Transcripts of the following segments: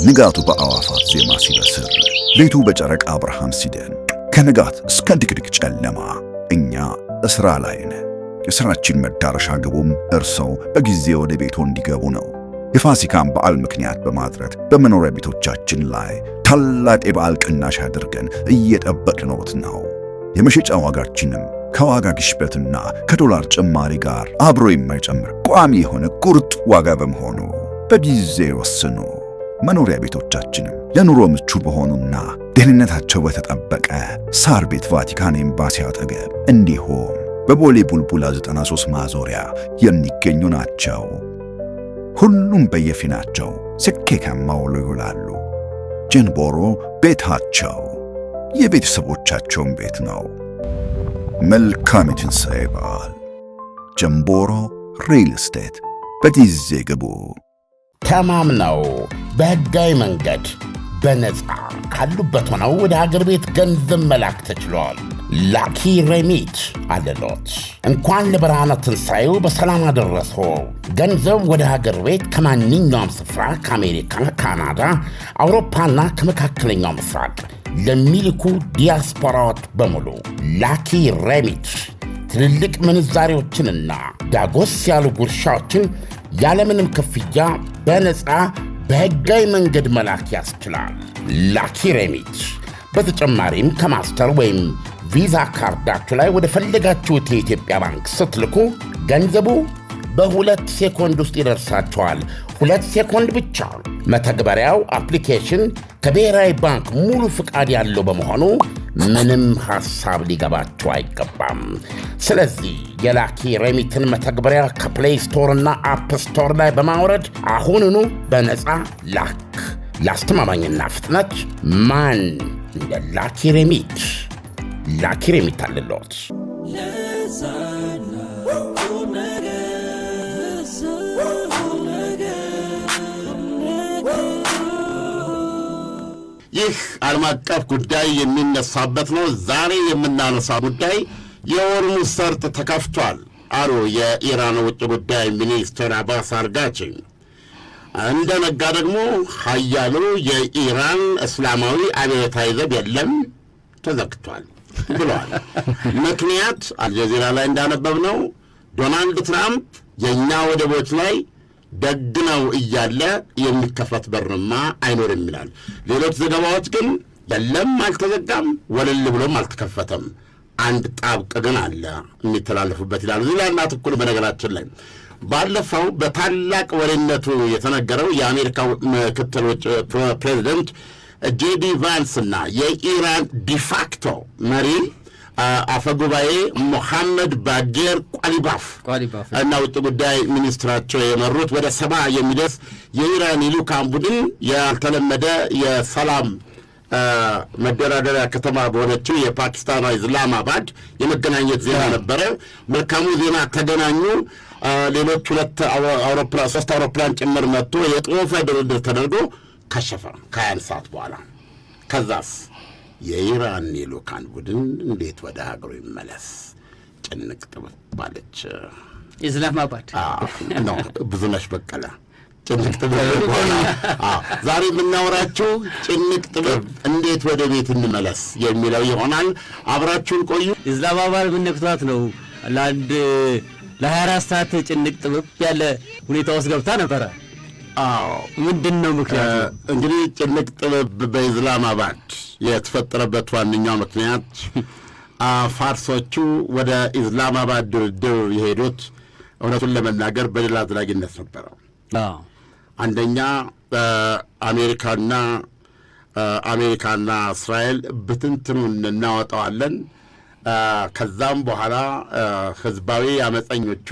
ንጋቱ በአዋፋት ዜማ ሲበስር ሌቱ በጨረቃ ብርሃን ሲደምቅ ከንጋት እስከ ድቅድቅ ጨለማ እኛ እስራ ላይ ነን። የሥራችን መዳረሻ ግቡም እርሰው በጊዜ ወደ ቤቶ እንዲገቡ ነው። የፋሲካን በዓል ምክንያት በማድረግ በመኖሪያ ቤቶቻችን ላይ ታላቅ የበዓል ቅናሽ አድርገን እየጠበቅነዎት ነው። የመሸጫ ዋጋችንም ከዋጋ ግሽበትና ከዶላር ጭማሪ ጋር አብሮ የማይጨምር ቋሚ የሆነ ቁርጥ ዋጋ በመሆኑ በጊዜ ወስኑ። መኖሪያ ቤቶቻችንም ለኑሮ ምቹ በሆኑና ደህንነታቸው በተጠበቀ ሳር ቤት ቫቲካን ኤምባሲ አጠገብ እንዲሁም በቦሌ ቡልቡላ 93 ማዞሪያ የሚገኙ ናቸው። ሁሉም በየፊናቸው ስኬታማ ውሎ ይውላሉ። ጀንቦሮ ቤታቸው የቤተሰቦቻቸውን ቤት ነው። መልካም የትንሣኤ በዓል። ጀንቦሮ ሪል ስቴት። በጊዜ ግቡ። ተማምነው በሕጋዊ መንገድ በነፃ ካሉበት ሆነው ወደ ሀገር ቤት ገንዘብ መላክ ተችሏል። ላኪ ሬሚት አለሎት። እንኳን ለብርሃነ ትንሣኤው በሰላም አደረሶ። ገንዘብ ወደ ሀገር ቤት ከማንኛውም ስፍራ ከአሜሪካ፣ ካናዳ፣ አውሮፓና ከመካከለኛው ምስራቅ ለሚልኩ ዲያስፖራዎች በሙሉ ላኪ ሬሚት ትልልቅ ምንዛሬዎችንና ዳጎስ ያሉ ጉርሻዎችን ያለምንም ክፍያ በነፃ በሕጋዊ መንገድ መላክ ያስችላል። ላኪ ሬሚት በተጨማሪም ከማስተር ወይም ቪዛ ካርዳችሁ ላይ ወደ ፈለጋችሁት የኢትዮጵያ ባንክ ስትልኩ ገንዘቡ በ2 ሴኮንድ ውስጥ ይደርሳችኋል። 2 ሴኮንድ ብቻ። መተግበሪያው አፕሊኬሽን ከብሔራዊ ባንክ ሙሉ ፍቃድ ያለው በመሆኑ ምንም ሐሳብ ሊገባችሁ አይገባም። ስለዚህ የላኪ ሬሚትን መተግበሪያ ከፕሌይ ስቶር እና አፕ ስቶር ላይ በማውረድ አሁኑኑ በነፃ ላክ። ለአስተማማኝና ፍጥነት ማን እንደ ላኪ ሬሚት። ላኪ ሬሚት አለሎት። ይህ ዓለም አቀፍ ጉዳይ የሚነሳበት ነው። ዛሬ የምናነሳ ጉዳይ የሆርሙዝ ሰርጥ ተከፍቷል አሉ የኢራን ውጭ ጉዳይ ሚኒስትር አባስ አርጋቺ። እንደነጋ ደግሞ ኃያሉ የኢራን እስላማዊ አብዮታዊ ዘብ የለም ተዘግቷል ብለዋል። ምክንያት አልጀዚራ ላይ እንዳነበብነው ዶናልድ ትራምፕ የእኛ ወደቦች ላይ ደግነው እያለ የሚከፈት በርማ አይኖርም ይላል። ሌሎች ዘገባዎች ግን የለም አልተዘጋም፣ ወለል ብሎም አልተከፈተም፣ አንድ ጣብቅ ግን አለ የሚተላለፉበት ይላሉ። እዚህ ላይ እናትኩር። በነገራችን ላይ ባለፈው በታላቅ ወሬነቱ የተነገረው የአሜሪካው ምክትል ፕሬዚደንት ጄዲ ቫንስ እና የኢራን ዲፋክቶ መሪ አፈጉባኤ ሞሐመድ ባጌር ቋሊባፍ እና ውጭ ጉዳይ ሚኒስትራቸው የመሩት ወደ 70 የሚደርስ የኢራን ልዑካን ቡድን ያልተለመደ የሰላም መደራደሪያ ከተማ በሆነችው የፓኪስታኗ ኢስላማባድ የመገናኘት ዜና ነበረ። መልካሙ ዜና ተገናኙ። ሌሎች 3 አውሮፕላን ጭምር መጥቶ የጦፈ ድርድር ተደርጎ ከሸፈ ከ20 ሰዓት በኋላ። ከዛስ የኢራን ልዑካን ቡድን እንዴት ወደ ሀገሩ ይመለስ? ጭንቅ ጥብብ ባለች ኢስላማባድ ነው። ብዙነሽ በቀለ ጭንቅ ጥብብ ሆና ዛሬ የምናወራችሁ ጭንቅ ጥብብ እንዴት ወደ ቤት እንመለስ የሚለው ይሆናል። አብራችሁን ቆዩ። ኢስላማባድ ምን ነክቷት ነው ለ24 ሰዓት ጭንቅ ጥብብ ያለ ሁኔታ ውስጥ ገብታ ነበረ? ምንድን ነው ምክንያቱ? እንግዲህ ጭንቅ ጥብብ በኢስላማባድ የተፈጠረበት ዋነኛው ምክንያት ፋርሶቹ ወደ ኢስላማባድ ድርድር የሄዱት እውነቱን ለመናገር በድል አድራጊነት ነበረ። አንደኛ አሜሪካና እስራኤል ብትንትኑን እናወጣዋለን፣ ከዛም በኋላ ህዝባዊ አመፀኞቹ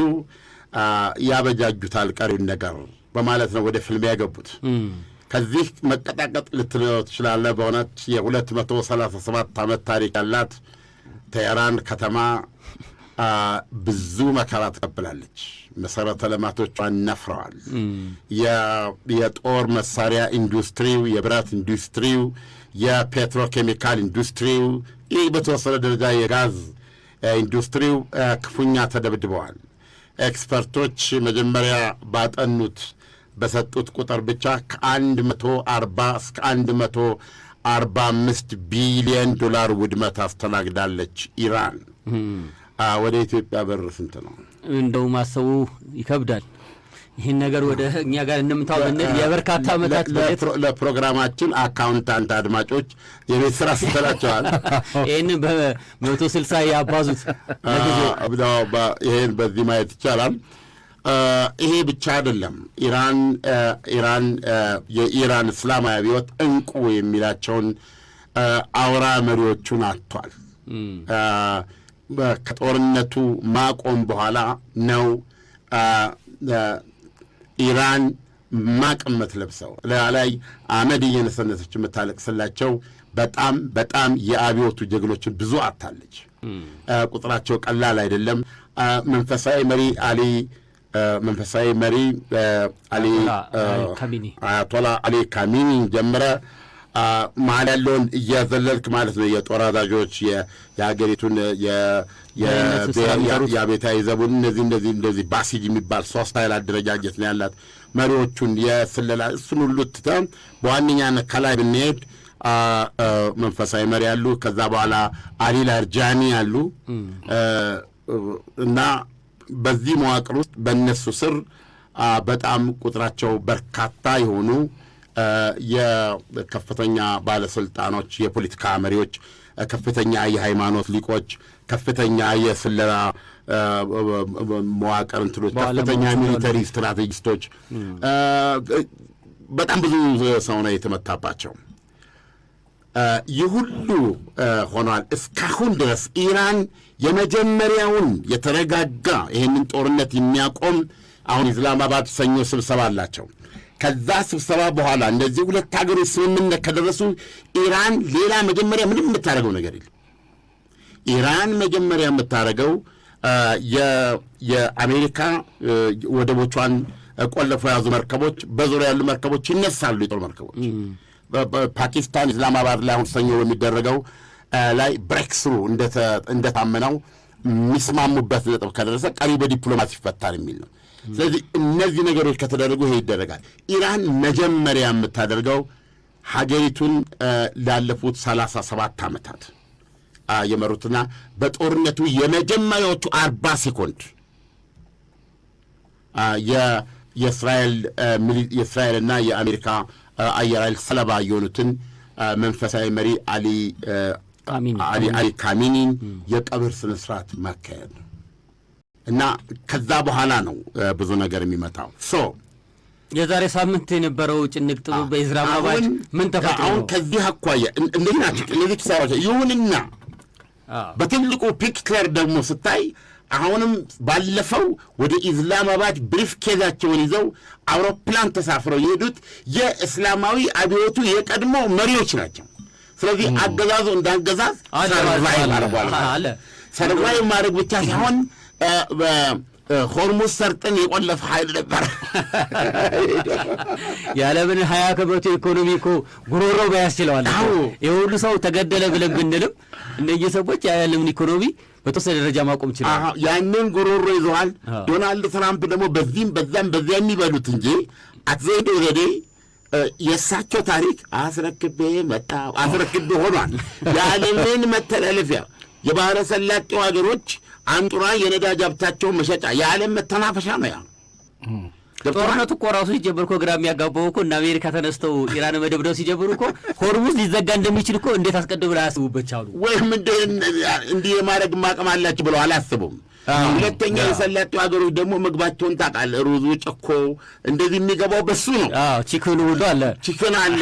ያበጃጁታል ቀሪውን ነገር በማለት ነው ወደ ፍልሚያ የገቡት። ከዚህ መቀጣቀጥ ልትለው ትችላለህ። በእውነት የ237 ዓመት ታሪክ ያላት ቴህራን ከተማ ብዙ መከራ ተቀብላለች። መሰረተ ልማቶቿን ነፍረዋል። የጦር መሳሪያ ኢንዱስትሪው፣ የብረት ኢንዱስትሪው፣ የፔትሮኬሚካል ኢንዱስትሪው፣ ይህ በተወሰነ ደረጃ የጋዝ ኢንዱስትሪው ክፉኛ ተደብድበዋል። ኤክስፐርቶች መጀመሪያ ባጠኑት በሰጡት ቁጥር ብቻ ከ140 እስከ 145 ቢሊዮን ዶላር ውድመት አስተናግዳለች ኢራን። ወደ ኢትዮጵያ ብር ስንት ነው? እንደው ማሰቡ ይከብዳል። ይህን ነገር ወደ እኛ ጋር እንደምታው ብንል የበርካታ ዓመታት ለፕሮግራማችን አካውንታንት አድማጮች የቤት ስራ ስተላቸዋል። ይህን በ160 ያባዙት ይህን በዚህ ማየት ይቻላል። ይሄ ብቻ አይደለም። የኢራን እስላማዊ አብዮት እንቁ የሚላቸውን አውራ መሪዎቹን አጥቷል። ከጦርነቱ ማቆም በኋላ ነው ኢራን ማቅመት ለብሰው ላይ አመድ እየነሰነሰች የምታለቅስላቸው በጣም በጣም የአብዮቱ ጀግኖችን ብዙ አታለች። ቁጥራቸው ቀላል አይደለም። መንፈሳዊ መሪ አያቶላ አሊ ካሚኒ ጀምረ መሀል ያለውን እያዘለልክ ማለት ነው። የጦር አዛዦች የሀገሪቱን የቤታዊ ዘቡን እንደዚህ ባሲጅ የሚባል 3 ኃይል አደረጃጀት ነው ያላት። መሪዎቹን የስለላ እሱን ሁሉ ትተን በዋነኛነት ከላይ ብንሄድ መንፈሳዊ መሪ ያሉ፣ ከዛ በኋላ አሊ ላርጃኒ ያሉ እና በዚህ መዋቅር ውስጥ በእነሱ ስር በጣም ቁጥራቸው በርካታ የሆኑ የከፍተኛ ባለስልጣኖች፣ የፖለቲካ መሪዎች፣ ከፍተኛ የሃይማኖት ሊቆች፣ ከፍተኛ የስለላ መዋቅር እንትኖች፣ ከፍተኛ ሚሊተሪ ስትራቴጂስቶች በጣም ብዙ ሰው ነው የተመታባቸው። ይህ ሁሉ ሆኗል። እስካሁን ድረስ ኢራን የመጀመሪያውን የተረጋጋ ይህንን ጦርነት የሚያቆም አሁን ኢስላማባድ ሰኞ ስብሰባ አላቸው። ከዛ ስብሰባ በኋላ እንደዚህ ሁለት ሀገሮች ስምምነት ከደረሱ ኢራን ሌላ መጀመሪያ ምንም የምታደርገው ነገር የለም። ኢራን መጀመሪያ የምታደርገው የአሜሪካ ወደቦቿን ቆልፈው የያዙ መርከቦች፣ በዙሪያ ያሉ መርከቦች ይነሳሉ። የጦር መርከቦች ፓኪስታን ኢስላማባድ ላይ አሁን ሰኞ በሚደረገው ላይ ብሬክ ስሩ እንደታመነው የሚስማሙበት ነጥብ ከደረሰ ቀሪ በዲፕሎማሲ ይፈታል የሚል ነው። ስለዚህ እነዚህ ነገሮች ከተደረጉ ይሄ ይደረጋል። ኢራን መጀመሪያ የምታደርገው ሀገሪቱን ላለፉት 37 ዓመታት የመሩትና በጦርነቱ የመጀመሪያዎቹ 40 ሴኮንድ የእስራኤልና የአሜሪካ አየር ኃይል ሰለባ የሆኑትን መንፈሳዊ መሪ አሊ ካሚኒን የቀብር ስነ ስርዓት ማካሄድ ነው እና ከዛ በኋላ ነው ብዙ ነገር የሚመጣው። የዛሬ ሳምንት የነበረው ጭንቅ ጥቡ በኢስላማባድ ምን ተፈጥሮ አሁን ከዚህ አኳያ እነዚህ ናቸው እነዚህ ኪሳራዎች። ይሁንና በትልቁ ፒክቸር ደግሞ ስታይ አሁንም ባለፈው ወደ ኢስላማባድ ብሪፍ ኬዛቸውን ይዘው አውሮፕላን ተሳፍረው የሄዱት የእስላማዊ አብዮቱ የቀድሞ መሪዎች ናቸው። ስለዚህ አገዛዙ እንዳገዛዝ ሰርቫይቭ ማድረግ ብቻ ሳይሆን ሆርሙዝ ሰርጥን የቆለፈ ኃይል ነበር። ያለምን 20 ከመቶ ኢኮኖሚ እኮ ጉሮሮ ባያስችለዋል። የሁሉ ሰው ተገደለ ብለን ብንልም እነዚህ ሰዎች ያለምን ኢኮኖሚ በተወሰነ ደረጃ ማቆም ይችላል። ያንን ጉሮሮ ይዘዋል። ዶናልድ ትራምፕ ደግሞ በዚህም በዛም በዚያ የሚበሉት እንጂ አትዘይዶ ዘዴ የእሳቸው ታሪክ አስረክቤ ሆኗል። የዓለምን መተላለፊያ የባህረ ሰላጤው ሀገሮች አንጡራ የነዳጅ ሀብታቸውን መሸጫ የዓለም መተናፈሻ ነው። ያ ጦርነቱ እኮ ራሱ ሲጀምር እኮ ግራ የሚያጋባው እኮ እና አሜሪካ ተነስተው ኢራን መደብደብ ሲጀምሩ እኮ ሆርሙዝ ሊዘጋ እንደሚችል እኮ እንዴት አስቀድሞ አያስቡበት ቻሉ? ወይም እንዲህ የማድረግ ማቅም አላቸው ብለው አላስቡም። ሁለተኛ የሰላጤው ሀገሮች ደግሞ ምግባቸውን ታውቃለህ፣ ሩዙ፣ ጭኮ እንደዚህ የሚገባው በሱ ነው። ቺክኑ ሁሉ አለ፣ ቺክን አለ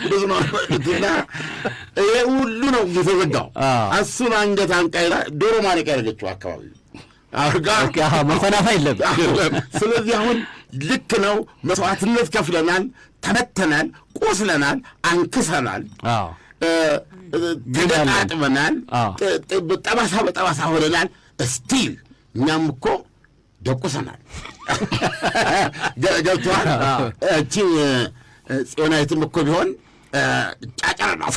ብዙ ነው። ይሄ ሁሉ ነው የተዘጋው። እሱን አንገት አንቃይራ ዶሮ ማነቂያ ያደረገችው አካባቢ መፈናፋ የለም። ስለዚህ አሁን ልክ ነው። መስዋዕትነት ከፍለናል፣ ተመተናል፣ ቆስለናል፣ አንክሰናል፣ ተደጣጥበናል፣ ጠባሳ በጠባሳ ሆነናል። እስቲል እኛም እኮ ደቁሰናል። ገብቶሃል? እቺ ጽዮናዊትም እኮ ቢሆን ጫጫር ነው።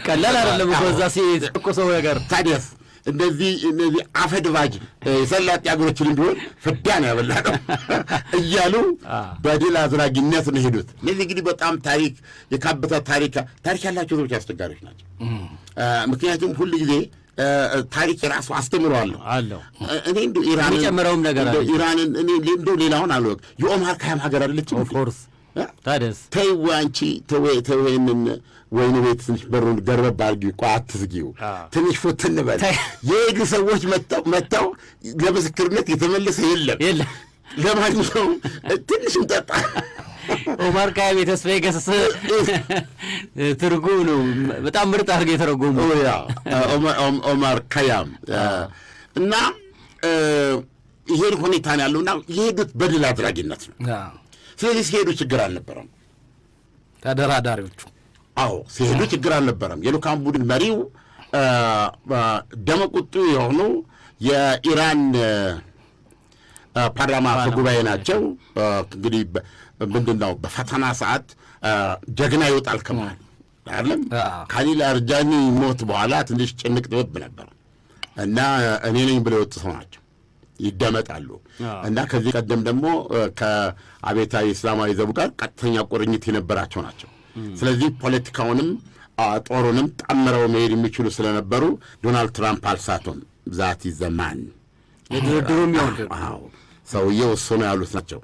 ቀላል አይደለም እኮ እዛ ሲተኮሰው ነገር። ታዲያስ እነዚህ አፈድባጅ የሰላጤ አገሮችን ቢሆን ፍዳ ነው ያበላነው እያሉ በድል አድራጊነት ነው ሄዱት። እነዚህ እንግዲህ በጣም ታሪክ የካበተ ታሪክ ያላቸው ሰዎች አስቸጋሪዎች ናቸው። ምክንያቱም ሁሉ ጊዜ ታሪክ የራሱ አስተምረዋለሁ አለው። እኔ እንደው ኢራን የሚጨምረውም ነገር አለ። ኢራንን እኔ እንደው ሌላውን አልወቅ የኦማር ካያም ሀገር አይደለችም። ኦፍ ኮርስ ታደስ ተይው አንቺ ተወይንን ወይን ቤት ትንሽ በሩን ገርበብ አድርጊው፣ ቆይ አትዝጊው፣ ትንሽ ፎት እንበል። የሄዱ ሰዎች መጥተው ለምስክርነት የተመለሰ የለም። ለማንኛውም ትንሽ እንጠጣ። ኦማር ካያም የተስፋዬ ገሰሰ ትርጉም ነው። በጣም ምርጥ አድርገው የተረጎሙ ኦማር ካያም እና ይሄን ሁኔታ ነው ያለውና የሄዱት በድል አድራጊነት ነው። ስለዚህ ሲሄዱ ችግር አልነበረም ተደራዳሪዎቹ። ሲሄዱ ችግር አልነበረም። የልኡካን ቡድን መሪው ደመቁጡ የሆኑ የኢራን ፓርላማ አፈ ጉባኤ ናቸው። እንግዲህ ምንድን ነው በፈተና ሰዓት ጀግና ይወጣል ከመሃል አይደለም። ካሊል አርጃኒ ሞት በኋላ ትንሽ ጭንቅ ጥብብ ነበር እና እኔ ነኝ ብለው የወጡ ሰው ናቸው፣ ይደመጣሉ። እና ከዚህ ቀደም ደግሞ ከአብዮታዊ እስላማዊ ዘቡ ጋር ቀጥተኛ ቁርኝት የነበራቸው ናቸው። ስለዚህ ፖለቲካውንም ጦሩንም ጠምረው መሄድ የሚችሉ ስለነበሩ ዶናልድ ትራምፕ አልሳቶም። ዛት ዘማን ድርድሩ የሚሆን ሰውየው እሱ ነው ያሉት ናቸው።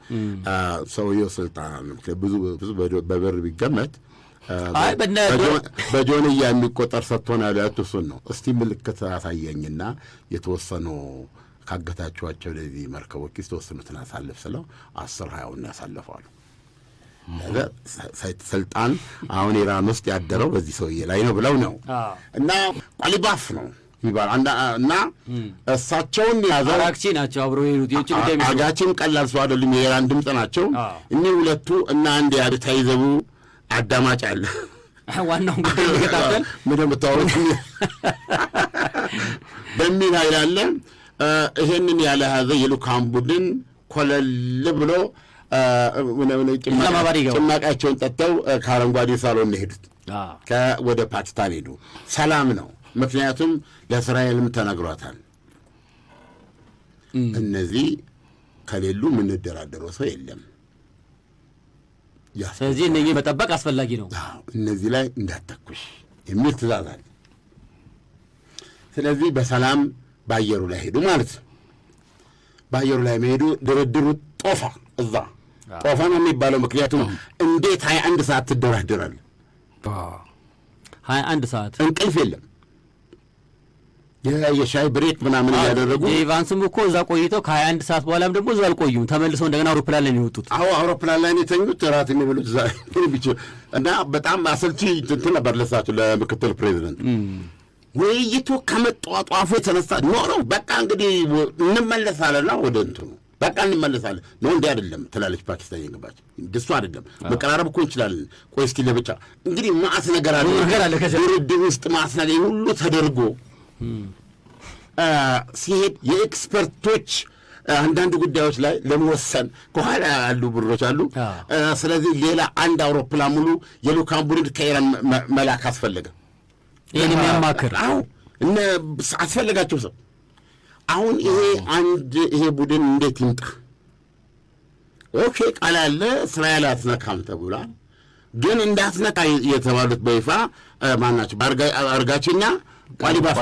ሰውየው ስልጣን ብዙ በብር ቢገመት በጆንያ የሚቆጠር ሰጥቶን ያሉት እሱን ነው። እስቲ ምልክት አሳየኝና የተወሰኑ ካገታችኋቸው ለዚህ መርከቦች የተወሰኑትን አሳልፍ ስለው 10-20 ያሳልፋሉ። ስልጣን አሁን ኢራን ውስጥ ያደረው በዚህ ሰውዬ ላይ ነው ብለው ነው እና ቋሊባፍ ነው ይባላል እና እሳቸውን ያዘው አራክቺ ናቸው አብረው የሄዱት የውጭ ጉዳይ ሚኒስትሩ። አጋቺም ቀላል ሰው አይደሉም፣ የኢራን ድምፅ ናቸው። እኒህ ሁለቱ እና አንድ የአብዮታዊ ዘቡ አዳማጭ አለ ዋናውን ጉዳይ ይከታተል ምንም ተወሩት በሚል ኃይል አለ። ይሄንን ያለ ሀዘ የልኡካን ቡድን ኮለል ብሎ ጭማቂያቸውን ጠጥተው ከአረንጓዴ ሳሎን ሄዱት። ወደ ፓኪስታን ሄዱ። ሰላም ነው። ምክንያቱም ለእስራኤልም ተነግሯታል፣ እነዚህ ከሌሉ የምንደራደረው ሰው የለም። ስለዚህ እነዚህ መጠበቅ አስፈላጊ ነው። እነዚህ ላይ እንዳትተኩሽ የሚል ትእዛዝ አለ። ስለዚህ በሰላም በአየሩ ላይ ሄዱ ማለት ነው። በአየሩ ላይ መሄዱ ድርድሩ ጦፋ። እዛ ጦፋ ነው የሚባለው ምክንያቱም እንዴት 21 ሰዓት ትደራደራል? 21 ሰዓት እንቅልፍ የለም። የሻይ ብሬክ ምናምን ያደረጉ ኢቫንስም እኮ እዛ ቆይተው ከ21 ሰዓት በኋላም ደግሞ እዛ አልቆዩም። ተመልሰው እንደገና አውሮፕላን ላይ ነው የወጡት። አውሮፕላን ላይ ነው የተኙት። እራት የሚበሉት እዛ እና በጣም አሰልቺ እንትን ነበር ለሳቸው ለምክትል ፕሬዚደንት። ውይይቱ ከመጧጧፉ የተነሳ ኖ በቃ እንግዲህ እንመለሳለና ወደ እንትኑ በቃ እንመለሳለን ነው እንዲህ አይደለም ትላለች ፓኪስታን የገባች ደሱ አይደለም መቀራረብ እኮ እንችላለን። ቆይ እስኪ ለብቻ እንግዲህ ማዕት ነገር አለ ድርድር ውስጥ ማዕት ነገር ሁሉ ተደርጎ ሲሄድ የኤክስፐርቶች አንዳንድ ጉዳዮች ላይ ለመወሰን ከኋላ ያሉ ብሮች አሉ። ስለዚህ ሌላ አንድ አውሮፕላን ሙሉ የልኡካን ቡድን ከኢራን መላክ አስፈለገ። ይህን የሚያማክር አስፈለጋቸው ሰው። አሁን ይሄ ቡድን እንዴት ይምጣ? ኦኬ ቃል አለ እስራኤል አትነካም ተብሏል። ግን እንዳትነካ የተባሉት በይፋ ማናቸው? አርጋቺና ቋሊባፍ።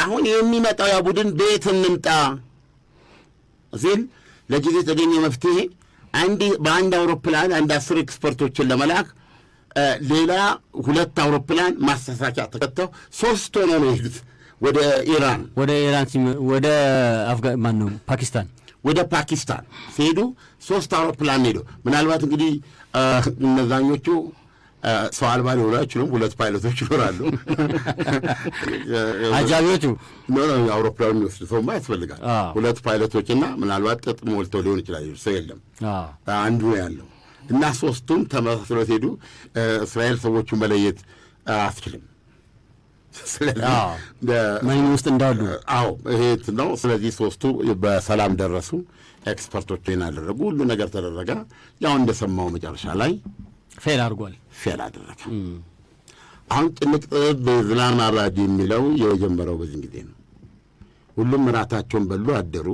አሁን የሚመጣው ያ ቡድን ቤት እንምጣ ሲል ለጊዜ የተገኘ መፍትሄ በአንድ አውሮፕላን 10 ኤክስፐርቶችን ለመላክ ሌላ 2 አውሮፕላን ማስተሳቂያ ተከተው 3 ሆነው ነው የሄዱት ወደ ኢራን ወደ ፓኪስታን ሲሄዱ 3 አውሮፕላን ሄዱ። ምናልባት እንግዲህ እነዛኞቹ ሰው አልባ ሊሆኑ አይችሉም። 2 ፓይለቶች ይኖራሉ። አጃቢዎቹ አውሮፕላኑ የሚወስድ ሰውማ ያስፈልጋል። 2 ፓይለቶችና ምናልባት ጥጥ ሞልተው ሊሆን ይችላል። ሰው የለም፣ አንዱ ነው ያለው እና 3ቱም ተመሳስለው ሄዱ። እስራኤል ሰዎቹን መለየት አትችልም። ስለዚህ ማን ውስጥ እንዳሉ ይሄ ነው። ስለዚህ 3ቱ በሰላም ደረሱ። ኤክስፐርቶች አደረጉ። ሁሉ ነገር ተደረገ። ያው እንደሰማው መጨረሻ ላይ ፌል አደረገ። አሁን ጭንቅ በኢስላማባድ የሚለው የጀመረው በዚህ ጊዜ ነው። ሁሉም ራታቸውን በሉ አደሩ።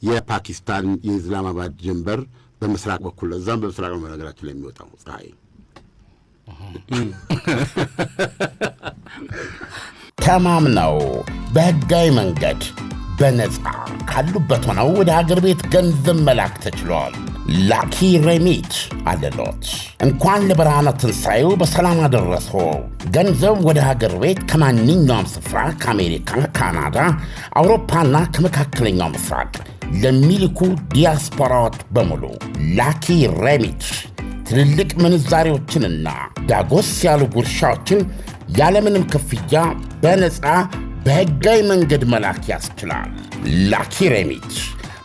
የፓኪስታን የኢስላማባድ ጀንበር በምስራቅ በኩል እዛም በምስራቅ ነው ነገራችን ላይ የሚወጣው ፀሐይ። ተማምነው በሕጋዊ መንገድ በነፃ ካሉበት ሆነው ወደ ሀገር ቤት ገንዘብ መላክ ተችሏል። ላኪ ሬሚት አለሎት። እንኳን ለብርሃነ ትንሣኤው በሰላም አደረሰዎ። ገንዘብ ወደ ሀገር ቤት ከማንኛውም ስፍራ ከአሜሪካ፣ ካናዳ፣ አውሮፓና ከመካከለኛው ምስራቅ ለሚልኩ ዲያስፖራዎች በሙሉ ላኪ ሬሚት ትልልቅ ምንዛሬዎችንና ዳጎስ ያሉ ጉርሻዎችን ያለምንም ክፍያ በነፃ በሕጋዊ መንገድ መላክ ያስችላል። ላኪ ሬሚት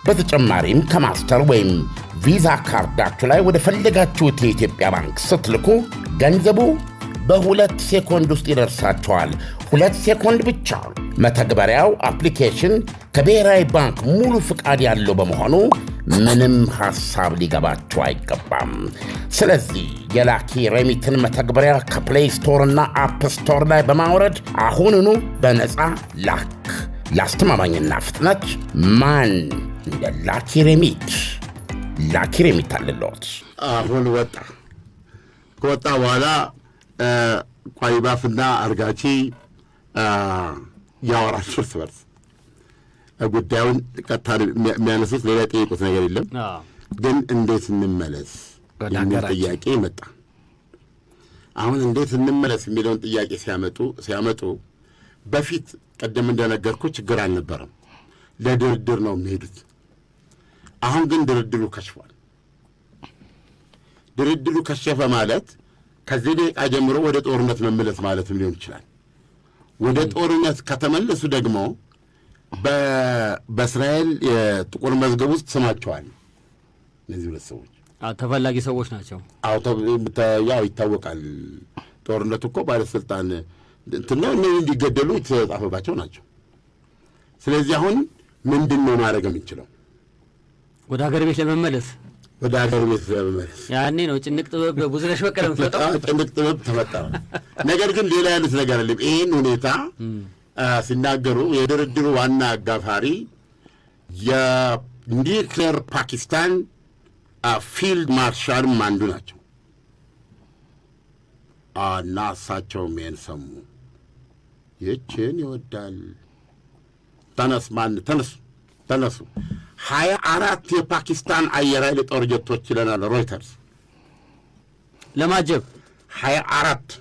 በተጨማሪም ከማስተር ወይም ቪዛ ካርዳችሁ ላይ ወደ ፈለጋችሁት የኢትዮጵያ ባንክ ስትልኩ ገንዘቡ በ2 ሴኮንድ ውስጥ ይደርሳችኋል። 2 ሴኮንድ ብቻ። መተግበሪያው አፕሊኬሽን ከብሔራዊ ባንክ ሙሉ ፍቃድ ያለው በመሆኑ ምንም ሐሳብ ሊገባችሁ አይገባም። ስለዚህ የላኪ ሬሚትን መተግበሪያ ከፕሌይ ስቶር እና አፕ ስቶር ላይ በማውረድ አሁኑኑ በነፃ ላክ። ለአስተማማኝና ፍጥነት ማን እንደ ላኪ ሬሚት። ላኪ ሬሚት አለሎት። አሁን ከወጣ በኋላ ቋሊባፍና አርጋቺ ያወራሉ እርስ በርስ ጉዳዩን ቀጥታ የሚያነሱት። ሌላ ጠይቁት ነገር የለም። ግን እንዴት እንመለስ የሚል ጥያቄ መጣ። አሁን እንዴት እንመለስ የሚለውን ጥያቄ ሲያመጡ በፊት ቀደም እንደነገርኩ ችግር አልነበረም። ለድርድር ነው የሚሄዱት። አሁን ግን ድርድሩ ከሽፏል። ድርድሩ ከሸፈ ማለት ከዚህ ደቂቃ ጀምሮ ወደ ጦርነት መመለስ ማለትም ሊሆን ይችላል። ወደ ጦርነት ከተመለሱ ደግሞ በእስራኤል የጥቁር መዝገብ ውስጥ ስማቸዋል። እነዚህ 2 ሰዎች ተፈላጊ ሰዎች ናቸው። ያው ይታወቃል። ጦርነቱ እኮ ባለስልጣን እንትና እነዚህ እንዲገደሉ የተጻፈባቸው ናቸው። ስለዚህ አሁን ምንድን ነው ማድረግ የምንችለው? ወደ ሀገር ቤት ለመመለስ ያኔ ነው ጭንቅ ጥበብ ብዙነሽ በቀለ መፈጠር። ጭንቅ ጥበብ ተፈጠረ። ነገር ግን ሌላ ያሉት ነገር አለ። ይሄን ሁኔታ ሲናገሩ የድርድሩ ዋና አጋፋሪ የኒውክሌር ፓኪስታን ፊልድ ማርሻልም አንዱ ናቸው እና እሳቸውም ይሄን ሰሙ። ይህችን ይወዳል። ተነሱ 24 የፓኪስታን አየር ኃይል ጦር ጀቶች ይለናል ሮይተርስ ለማጀብ 24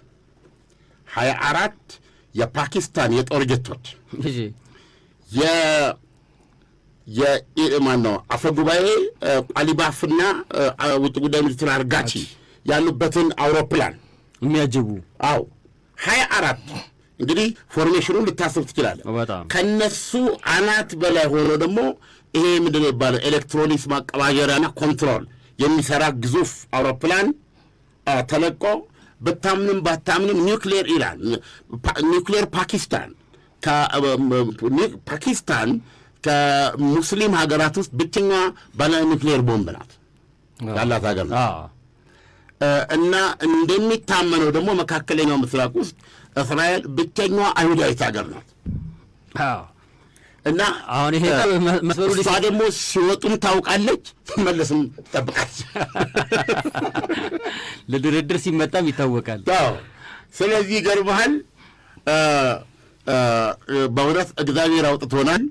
የፓኪስታን የጦር ጀቶች የማን ነው አፈ ጉባኤ ቋሊባፍና ውጭ ጉዳይ ሚኒስትር አርጋቺ ያሉበትን አውሮፕላን የሚያጅቡ 24 እንግዲህ ፎርሜሽኑን ልታስብ ትችላለህ። ከነሱ አናት በላይ ሆኖ ደግሞ ይሄ ምንድን ነው የሚባለው ኤሌክትሮኒክስ ማቀባበሪያና ኮንትሮል የሚሰራ ግዙፍ አውሮፕላን ተለቆ በታምንም ባታምንም ኒውክሌር ኢራን ኒውክሌር ፓኪስታን ከሙስሊም ሀገራት ውስጥ ብቸኛ ባለ ኒውክሌር ቦምብ ናት ያላት ሀገር ነው። እና እንደሚታመነው ደግሞ መካከለኛው ምስራቅ ውስጥ እስራኤል ብቸኛዋ አይሁዳዊት ሀገር ናት። እና አሁን ይሄ መስመሩ እሷ ደግሞ ሲወጡም ታውቃለች፣ ሲመለስም ትጠብቃለች። ለድርድር ሲመጣም ይታወቃል። ስለዚህ ይገርምሃል፣ በእውነት እግዚአብሔር አውጥቶናል።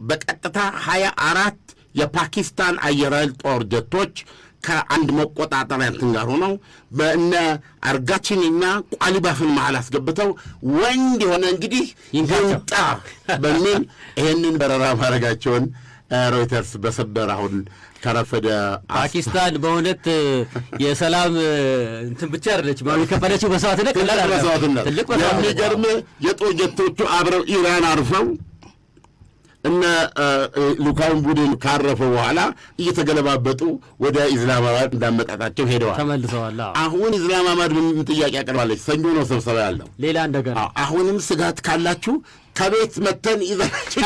በቀጥታ 24 የፓኪስታን አየር ኃይል ጦር ጀቶች ከአንድ መቆጣጠሪያ እንትን ጋር ሆነው በእነ አርጋቺንና ቋሊባፍን መሀል አስገብተው ወንድ የሆነ እንግዲህ ይንጣ በሚል ይህንን በረራ ማድረጋቸውን ሮይተርስ በሰበር አሁን ከረፈደ ፓኪስታን በእውነት የሰላም እንትን ብቻ አይደለች የከፈለችው መስዋዕትነት ትልቅ የሚገርም የጦር ጀቶቹ አብረው ኢራን አርፈው እነ ሉካውን ቡድን ካረፈ በኋላ እየተገለባበጡ ወደ ኢስላማባድ እንዳመጣጣቸው ሄደዋል፣ ተመልሰዋል። አሁን ኢስላማባድ ምን ጥያቄ ያቀርባለች? ሰኞ ነው ስብሰባ ያለው። ሌላ እንደገና አሁንም ስጋት ካላችሁ ከቤት መተን ይዘናችሁ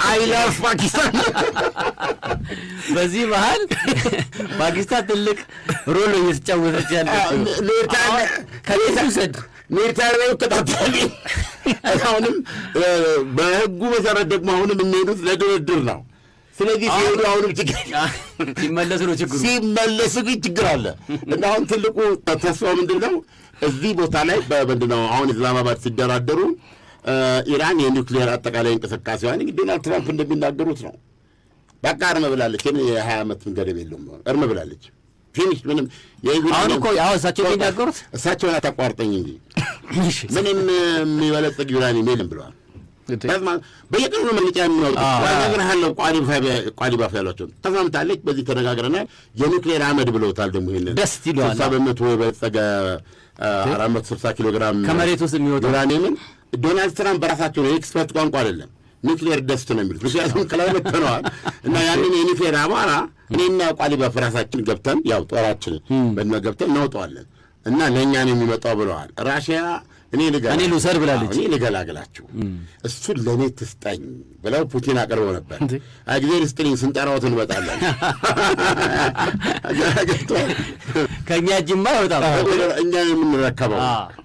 አይላፍ ፓኪስታን። በዚህ መሀል ፓኪስታን ትልቅ ሮሎ እየተጫወተች ያለችው ሚሊታሪ ተጣጣሚ አሁንም በህጉ መሰረት ደግሞ አሁንም የሚሄዱት ለድርድር ነው። ስለዚህ ሲሄዱ አሁንም ሲመለሱ ግን ችግር አለ እና አሁን ትልቁ ተስፋው ምንድን ነው? እዚህ ቦታ ላይ ምንድን ነው አሁን ኢስላማባድ ሲደራደሩ ኢራን የኒውክሌር አጠቃላይ እንቅስቃሴዋን እንግዲህ ዶናልድ ትራምፕ እንደሚናገሩት ነው። በቃ እርም ብላለች። የ20 ዓመት ገደብ የለውም እርም ብላለች። ፊኒሽ ምንም አሁን እኮ ያው እሳቸው የሚናገሩት እሳቸውን አታቋርጠኝ እንጂ ምንም የሚበለጽግ ዩራኒየም የለም ብለዋል። በየቀኑ ነው መግለጫ የሚያወጡት። ነግሬሃለሁ ቋሊባፍ ያሏቸው ተስማምታለች። በዚህ ተነጋግረናል። የኒውክሌር አመድ ብለውታል። ደግሞ ይሄንን ደስ ይለዋል። 60 በመቶ የበለጸገ 460 ኪሎ ግራም ከመሬት ውስጥ የሚወጣው ዩራኒየምን ዶናልድ ትራምፕ በራሳቸው ነው ኤክስፐርት ቋንቋ አይደለም ኒውክሌር ደስት ነው የሚሉት። ምክንያቱም ከላይ መጥተነዋል እና ያንን የኒውክሌር አቧራ እኔና ቋሊባፍ ራሳችን ገብተን ያው ጦራችንን በእነ ገብተን እናውጠዋለን እና ለእኛ ነው የሚመጣው ብለዋል። ራሽያ እኔ ልውሰድ ብላለች። እኔ ልገላግላችሁ እሱን ለእኔ ትስጠኝ ብለው ፑቲን አቅርበው ነበር። ጊዜ ልስጥልኝ ስንጠራዎት እንመጣለን ከእኛ እጅማ ይወጣል እኛ የምንረከበው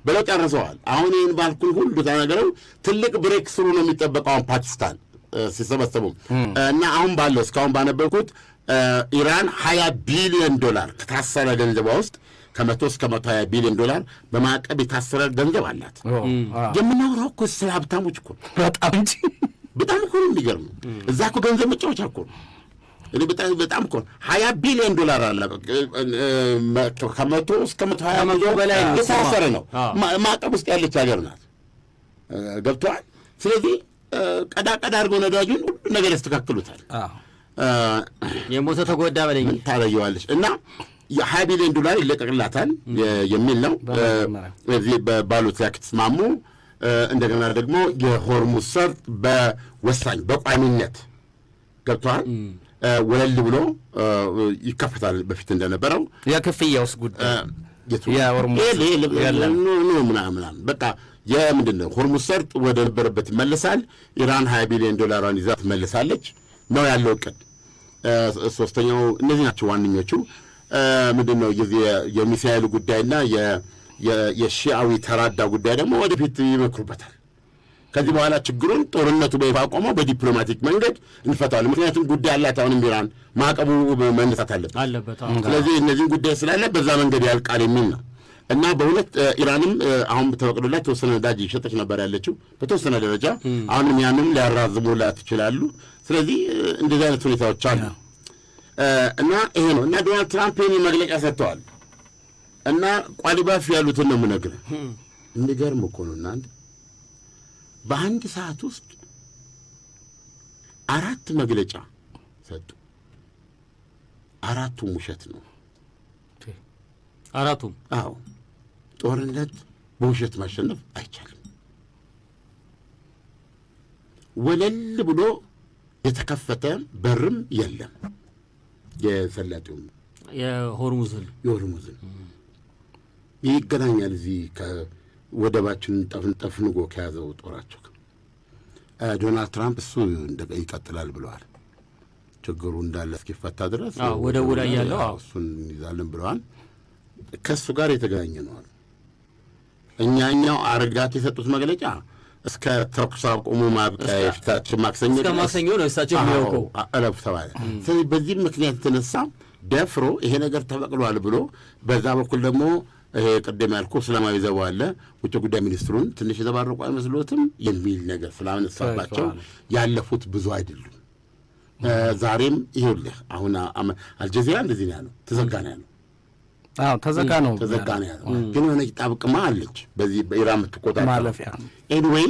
ብለው ጨርሰዋል። አሁን ይህን ባልኩን ሁሉ ተናገረው ትልቅ ብሬክ ስሩ ነው የሚጠበቀው አሁን ፓኪስታን ሲሰበሰቡ እና አሁን ባለው እስካሁን ባነበርኩት ኢራን $20 ቢሊዮን ከታሰረ ገንዘቧ ውስጥ ከ100 እስከ 120 ቢሊዮን ዶላር በማዕቀብ የታሰረ ገንዘብ አላት። የምናወራው እኮ ስለ ሀብታሞች እኮ በጣም እኮ ነው የሚገርመው። እዛ እኮ ገንዘብ መጫወቻ እኮ ነው። እኔ በጣም እኮ $20 ቢሊዮን አለ ከ100 እስከ 120 ቢሊዮን በላይ የታሰረ ነው። ማዕቀብ ውስጥ ያለች ሀገር ናት። ገብቶሃል? ስለዚህ ቀዳ አድርገው ነዳጁን ሁሉ ነገር ያስተካክሉታል። የሞተ ተጎዳ በለኝ ታረየዋለች እና $20 ቢሊዮን ይለቀቅላታል የሚል ነው። እዚህ ባሉት ያክ ተስማሙ። እንደገና ደግሞ የሆርሙዝ ሰርጥ በወሳኝ በቋሚነት ገብቷል ወለል ብሎ ይከፈታል። በፊት እንደነበረው የክፍያውስ ጉዳይ ምናምን በቃ የምንድን ነው ሆርሙዝ ሰርጥ ወደ ነበረበት ይመለሳል። ኢራን $20 ቢሊዮን ይዛ ትመልሳለች ነው ያለው እቅድ። ሶስተኛው እነዚህ ናቸው ዋነኞቹ። ምንድን ነው የሚሳኤሉ ጉዳይና የሺአዊ ተራዳ ጉዳይ ደግሞ ወደፊት ይመክሩበታል። ከዚህ በኋላ ችግሩን ጦርነቱ በይፋ ቆመው በዲፕሎማቲክ መንገድ እንፈታዋለን። ምክንያቱም ጉዳይ አላት አሁንም ኢራን ማዕቀቡ መነሳት አለበት። ስለዚህ እነዚህን ጉዳይ ስላለ በዛ መንገድ ያልቃል የሚል ነው እና በሁለት ኢራንም አሁን ተፈቅዶላት የተወሰነ ነዳጅ ይሸጠች ነበር ያለችው በተወሰነ ደረጃ። አሁንም ያንም ሊያራዝሙላት ይችላሉ። ስለዚህ እንደዚህ አይነት ሁኔታዎች አሉ እና ይሄ ነው እና ዶናልድ ትራምፕ ይህን መግለጫ ሰጥተዋል እና ቋሊባፍ ያሉትን ነው የምነግርህ። የሚገርም እኮ ነው እናንተ በአንድ ሰዓት ውስጥ 4 መግለጫ ሰጡ። 4ቱም ውሸት ነው። 4ቱም? አዎ። ጦርነት በውሸት ማሸነፍ አይቻልም። ወለል ብሎ የተከፈተ በርም የለም። የሰላጤውም የሆርሙዝን ይገናኛል እዚህ ከወደባችን ጠፍንጎ ከያዘው ጦራቸው ዶናልድ ትራምፕ እሱ ይቀጥላል ብለዋል። ችግሩ እንዳለ እስኪፈታ ድረስ ወደቡ ላይ ያለው እሱን ይዛለን ብለዋል። ከእሱ ጋር የተገናኘ ነው አሉ። እኛው አርጋት የሰጡት መግለጫ እስከ ተኩስ አቁሙ ማብቂያ የፊታችን ማክሰኞ ነው እሳቸው የሚያውቀው አለፍ ተባለ። ስለዚህ በዚህ ምክንያት የተነሳ ደፍሮ ይሄ ነገር ተበቅሏል ብሎ በዛ በኩል ደግሞ ይሄ ቅድም ያልኩህ ሰላማዊ ዘቡ አለ ውጭ ጉዳይ ሚኒስትሩን ትንሽ የተባረቁ አይመስሎትም የሚል ነገር ስላነሳባቸው ያለፉት ብዙ አይደሉም። ዛሬም ይኸውልህ አሁን አልጀዚራ እንደዚህ ነው ያለው፣ ተዘጋ ነው ያለው። ተዘጋ ነው ያለው። ግን የሆነ ጣብቅማ አለች በዚህ በኢራን የምትቆጣጠር ማለፊያ። ኤኒዌይ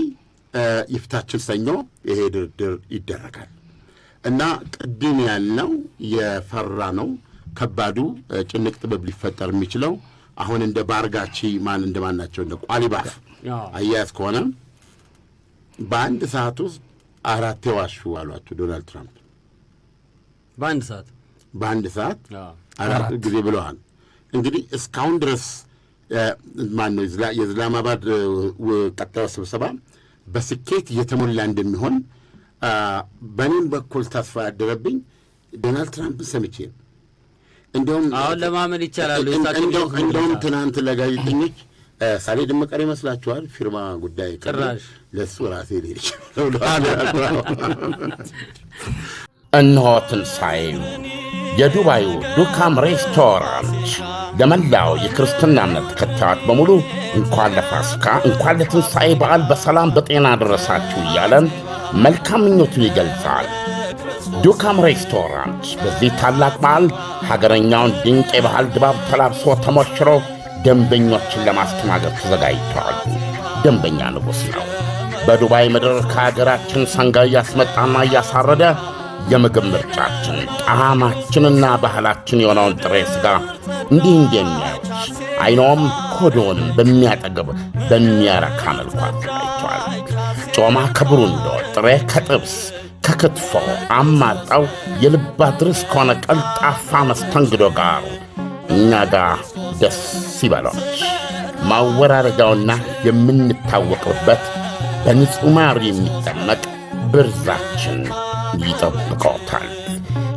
የፊታችን ሰኞ ይሄ ድርድር ይደረጋል እና ቅድም ያልነው የፈራ ነው ከባዱ ጭንቅ ጥበብ ሊፈጠር የሚችለው አሁን እንደ ባርጋቺ እንደማን ናቸው እንደ ቋሊባፍ አያያዝ ከሆነ በአንድ ሰዓት ውስጥ 4 ዋሹ አሏቸው ዶናልድ ትራምፕ። በአንድ ሰዓት 4 ጊዜ ብለዋል። እንግዲህ እስካሁን ድረስ ማነው የእስላማባድ ቀጣዩ ስብሰባ በስኬት እየተሞላ እንደሚሆን በእኔም በኩል ተስፋ ያደረብኝ ዶናልድ ትራምፕን ሰምቼ እንደውም አሁን ለማመን ይቻላል። እንደውም ትናንት ለጋዜጠኞች ሳሌ ደመቀር ይመስላችኋል ፊርማ ጉዳይ ጭራሽ ለሱ ራሴ ልጅ እነሆ ትንሣኤው የዱባዩ ዱካም ሬስቶራንት ለመላው የክርስትና እምነት ተከታዮች በሙሉ እንኳን ለፋሲካ እንኳን ለትንሣኤ በዓል በሰላም በጤና አደረሳችሁ እያለን መልካም ምኞቱን ይገልጻል። ዱካም ሬስቶራንት በዚህ ታላቅ በዓል ሀገረኛውን ድንቅ የባህል ድባብ ተላብሶ ተሞሽሮ ደንበኞችን ለማስተናገድ ተዘጋጅቷል። ደንበኛ ንጉሥ ነው። በዱባይ ምድር ከሀገራችን ሰንጋ እያስመጣና እያሳረደ የምግብ ምርጫችን ጣዕማችንና ባህላችን የሆነውን ጥሬ ሥጋ እንዲህ እንደሚያዩት አይኖም ሆዶንም በሚያጠግብ በሚያረካ መልኩ አዘጋጅቷል። ጮማ ከብሩንዶ፣ ጥሬ ከጥብስ ከክትፎ አማርጠው የልብ አድርስ ከሆነ ቀልጣፋ መስተንግዶ ጋር እኛ ጋር ደስ ይበሎች። ማወራረጃውና የምንታወቅበት በንጹሕ ማር የሚጠመቅ ብርዛችን ይጠብቀዎታል።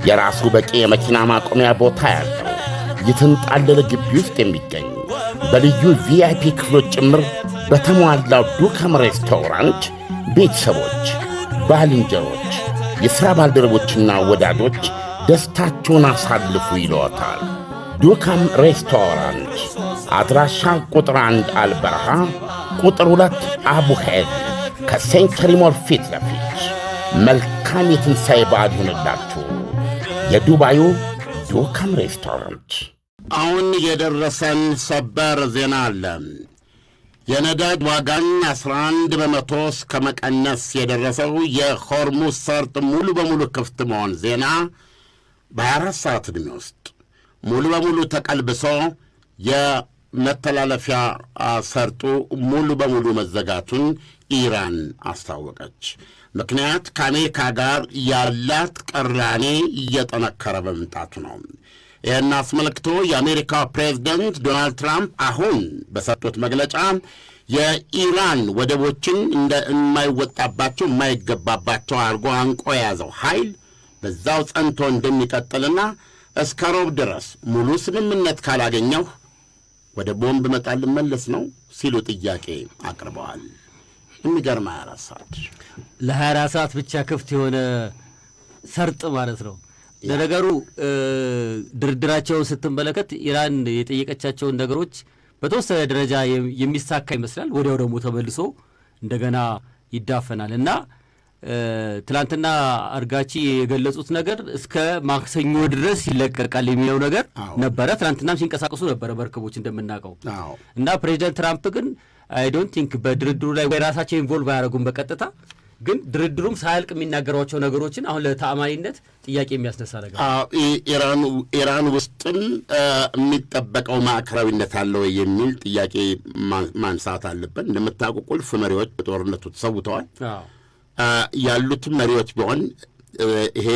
የራሱ በቂ የመኪና ማቆሚያ ቦታ ያለው የተንጣለለ ግቢ ውስጥ የሚገኝ በልዩ ቪአይፒ ክፍሎች ጭምር በተሟላው ዱካም ሬስቶራንት ቤተሰቦች፣ ባልንጀሮች፣ የሥራ ባልደረቦችና ወዳጆች ደስታቸውን አሳልፉ ይለዎታል። ዱካም ሬስቶራንት አድራሻ ቁጥር 1 አልበረሃ፣ ቁጥር 2 አቡሄድ ከሴንቸሪ ሞል ፊት ለፊት። መልካም የትንሣኤ በዓል ይሁንላችሁ። የዱባዩ ዱካም ሬስቶራንት። አሁን የደረሰን ሰበር ዜና አለ። የነዳጅ ዋጋን 11 በመቶ እስከ መቀነስ የደረሰው የሆርሙዝ ሰርጥ ሙሉ በሙሉ ክፍት መሆን ዜና በ24 ሰዓት ዕድሜ ውስጥ ሙሉ በሙሉ ተቀልብሶ የመተላለፊያ ሰርጡ ሙሉ በሙሉ መዘጋቱን ኢራን አስታወቀች። ምክንያት ከአሜሪካ ጋር ያላት ቅራኔ እየጠነከረ በመምጣቱ ነው። ይህን አስመልክቶ የአሜሪካ ፕሬዝደንት ዶናልድ ትራምፕ አሁን በሰጡት መግለጫ የኢራን ወደቦችን የማይወጣባቸው የማይገባባቸው አድርጎ አንቆ የያዘው ኃይል በዛው ጸንቶ እንደሚቀጥልና እስከ ሮብ ድረስ ሙሉ ስምምነት ካላገኘሁ ወደ ቦምብ መጣል ልመለስ ነው ሲሉ ጥያቄ አቅርበዋል። የሚገርም 24 ሰዓት ለ24 ሰዓት ብቻ ክፍት የሆነ ሰርጥ ማለት ነው። ለነገሩ ድርድራቸውን ስትመለከት ኢራን የጠየቀቻቸውን ነገሮች በተወሰነ ደረጃ የሚሳካ ይመስላል። ወዲያው ደግሞ ተመልሶ እንደገና ይዳፈናል እና ትላንትና አርጋቺ የገለጹት ነገር እስከ ማክሰኞ ድረስ ይለቀቃል የሚለው ነገር ነበረ። ትላንትናም ሲንቀሳቀሱ ነበረ መርከቦች እንደምናውቀው እና ፕሬዚደንት ትራምፕ ግን አይ ዶንት ቲንክ በድርድሩ ላይ ራሳቸው ኢንቮልቭ አያደርጉም በቀጥታ ግን ድርድሩም ሳያልቅ የሚናገሯቸው ነገሮችን አሁን ለተአማኒነት ጥያቄ የሚያስነሳ ነገር ኢራን ውስጥም የሚጠበቀው ማዕከላዊነት አለው የሚል ጥያቄ ማንሳት አለበት። እንደምታውቁ ቁልፍ መሪዎች በጦርነቱ ተሰውተዋል። ያሉትም መሪዎች ቢሆን ይሄ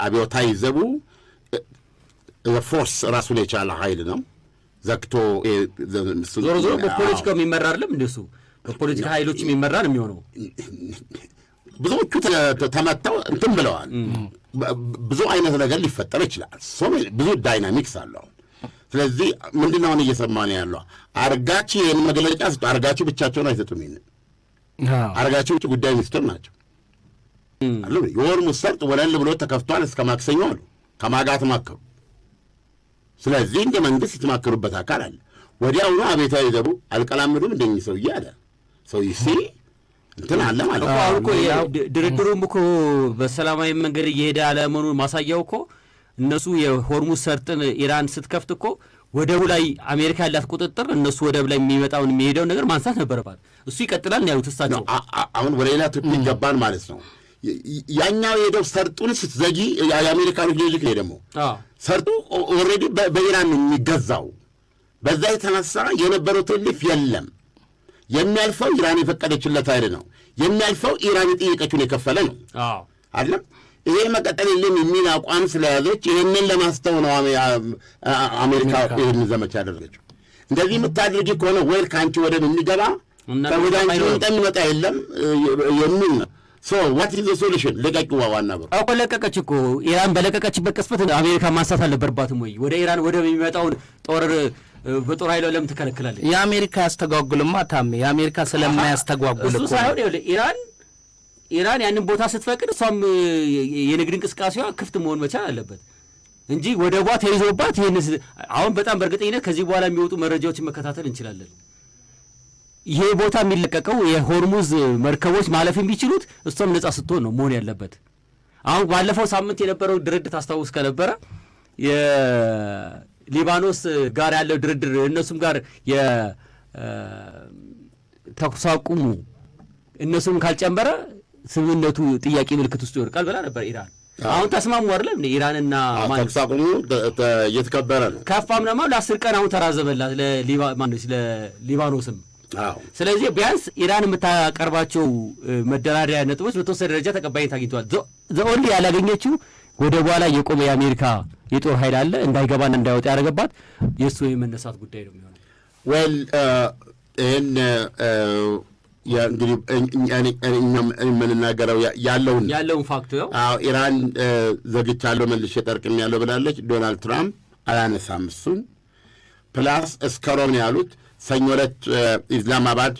አብዮታዊ ዘቡ ፎርስ ራሱን የቻለ ኃይል ነው። ዘግቶ ዞሮ ዞሮ በፖለቲካው የሚመራ አይደለም እንደሱ በፖለቲካ ኃይሎች የሚመራ ነው የሚሆነው። ብዙዎቹ ተመተው እንትን ብለዋል። ብዙ አይነት ነገር ሊፈጠር ይችላል። ብዙ ዳይናሚክስ አለው። ስለዚህ ምንድነው አሁን እየሰማን ያለው? አርጋቺ ይህን መግለጫ ስጡ። አርጋቺ ብቻቸውን አይሰጡም። ይህን አርጋቺ ውጭ ጉዳይ ሚኒስትር ናቸው አሉ። የሆርሙዝ ሰርጥ ወለል ብሎ ተከፍቷል እስከ ማክሰኞ አሉ። ከማጋ ተማከሩ። ስለዚህ እንደ መንግስት የተማከሩበት አካል አለ። ወዲያውኑ አቤታዊ ዘቡ አልቀላምዱም እንደኚህ ሰውዬ አለ። ሰውዬ እንትን አለ ማለት ነው። አሁን እኮ ድርድሩም እኮ በሰላማዊ መንገድ እየሄደ አለመሆኑን ማሳያው እኮ እነሱ የሆርሙዝ ሰርጥን ኢራን ስትከፍት እኮ ወደቡ ላይ አሜሪካ ያላት ቁጥጥር እነሱ ወደብ ላይ የሚመጣውን የሚሄደውን ነገር ማንሳት ነበረባት። እሱ ይቀጥላል ነው ያሉት እሳቸው። አሁን ወደ ሌላ ትክክል ይገባል ማለት ነው። ያኛው የሄደው ሰርጡን ስትዘጊ የአሜሪካኖች ሎጂክ ነው ደግሞ ሰርጡ ኦልሬዲ በኢራን የሚገዛው በዛ የተነሳ የነበረው ትልፍ የለም። የሚያልፈው ኢራን የፈቀደችለት ኃይል ነው። የሚያልፈው ኢራን የጠየቀችውን የከፈለ ነው አይደለም። ይሄ መቀጠል የለም የሚል አቋም ስለያዘች ይህንን ለማስተው ነው አሜሪካ ይህን ዘመቻ ያደረገችው። እንደዚህ የምታደርጊ ከሆነ ወይል ከአንቺ ወደብ የሚገባ ከወደ አንቺ የሚመጣ የለም የሚል ነው። what is the solution? ለቀቂው ዋና ነው እኮ ለቀቀች እኮ ኢራን በለቀቀችበት ቅስፈት አሜሪካ ማንሳት አልነበረባትም ወይ? ወደ ኢራን ወደ የሚመጣውን ጦር በጦር ኃይሏ ለምን ትከለክላለች? የአሜሪካ ያስተጓጉልማ ታም የአሜሪካ ስለማያስተጓጉል እኮ ሳይሆን ኢራን ያንን ቦታ ስትፈቅድ እሷም የንግድ እንቅስቃሴዋ ክፍት መሆን መቻል አለበት እንጂ ወደቧ ተይዞባት ይሄን አሁን በጣም በእርግጠኝነት ከዚህ በኋላ የሚወጡ መረጃዎችን መከታተል እንችላለን። ይሄ ቦታ የሚለቀቀው የሆርሙዝ መርከቦች ማለፍ የሚችሉት እሷም ነጻ ስትሆን ነው መሆን ያለበት። አሁን ባለፈው ሳምንት የነበረው ድርድር ታስታውስ ከነበረ የሊባኖስ ጋር ያለው ድርድር እነሱም ጋር የተኩስ አቁሙ እነሱም ካልጨመረ ስምምነቱ ጥያቄ ምልክት ውስጥ ይወርቃል ብላ ነበር ኢራን። አሁን ተስማሙ አይደለም ኢራንና ተኩስ አቁሙ እየተከበረ ነው። ከፋም ነው ለ10 ቀን አሁን ተራዘመላት ለሊባኖስም። ስለዚህ ቢያንስ ኢራን የምታቀርባቸው መደራደሪያ ነጥቦች በተወሰነ ደረጃ ተቀባይነት አግኝተዋል። ዘኦንሊ ያላገኘችው ወደ በኋላ የቆመ የአሜሪካ የጦር ኃይል አለ እንዳይገባና እንዳይወጣ ያደረገባት የእሱ የመነሳት ጉዳይ ነው የሚሆነው። ዌል ይህን እንግዲህ የምንናገረው ያለውን ፋክቱ ነው። ኢራን ዘግቻለሁ መልሼ ጠርቅም ያለው ብላለች። ዶናልድ ትራምፕ አላነሳም እሱን። ፕላስ እስከ ሮብ ነው ያሉት። ሰኞ ዕለት ኢስላማባድ